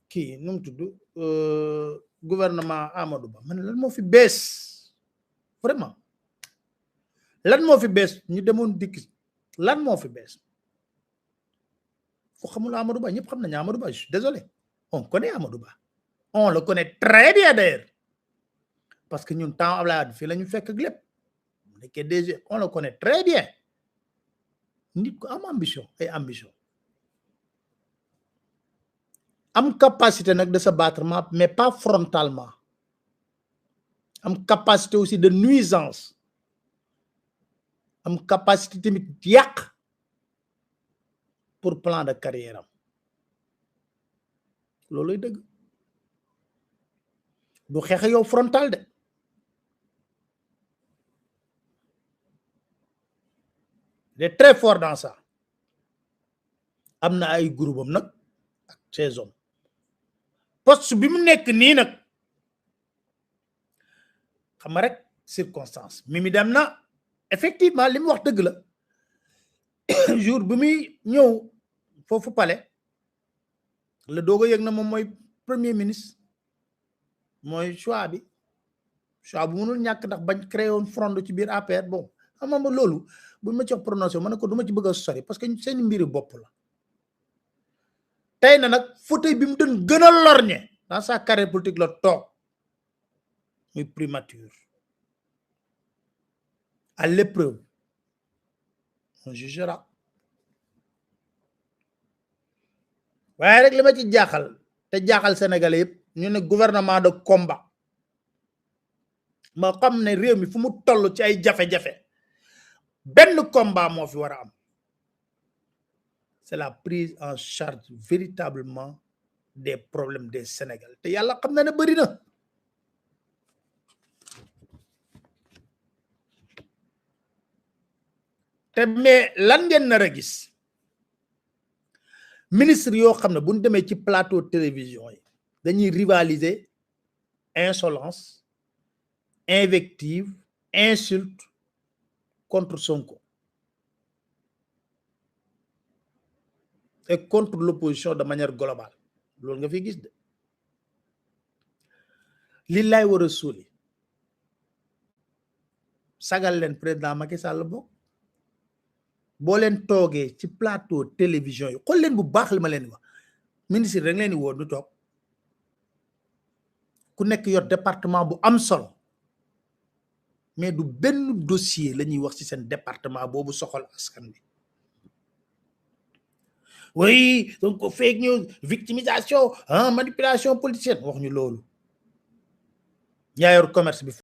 kii nu mu tudd gouvernement Amadou Ba man lan moo fi bees vraiment lan moo fi bees ñu demoon dikk lan moo fi bees foo xamul Amadou Ba ñëpp xam nañu Amadou Ba je suis désolé on connaît Amadou Ba on le connaît très bien d'ailleurs parce que ñun temps Abdoulaye Wade fii la ñu fekk ak lépp mu nekkee DG on le connaît très bien nit ko am ambition ay ambition am capacité nag de se battre mais pas frontalement am capacité aussi de nuisance am capacité tamit yàq pour plan de carrière am looluy dëgg du xeex yow frontal de il est très fort dans ça am na ay groupe am nag ak ses hommes poste bi mu nekk nii nag xam nga rek circonstance Mimi dem na effectivement li mu wax dëgg la jour bi muy ñëw foofu palais la doog a yëg na moom mooy premier ministre mooy choix bi choix bu mënul ñàkk ndax bañ créé woon front ci biir APR bon xam nga loolu bu ma ci wax prononcé ma ne ko du ma ci bëgg a sori parce que seen mbiri bopp la tey na nag fauteuil bi mu doon gën a lorñe dans sa carrière politique la toog muy primature à l'épreuve on jugera waaye rek li ma ci jaaxal te jaaxal sénégalais yëpp ñu ne gouvernement de combat ma xam ne réew mi fu mu toll ci ay jafe-jafe benn combat moo fi war a am c'est la prise en charge véritablement des problèmes des Sénégalais te yàlla xam na ne bëri na te mais lan ngeen nar a gis ministre yoo xam ne bu ñu demee ci plateau télévision yi dañuy rivaliser insolence invective insulte contre Sonko et contre l'opposition de manière globale loolu nga fi gis de li lay war a suuli sagal leen président Macky Sall bokk boo leen toogee ci plateau télévision yi xool leen bu baax li ma leen wax ministre rek leen di woo du toog ku nekk yor département bu am solo mais du benn dossier la ñuy wax ci seen département boobu soxal askan bi oui donc fake news victimisation manipulation politicienne wax ñu loolu yaa yor commerce bi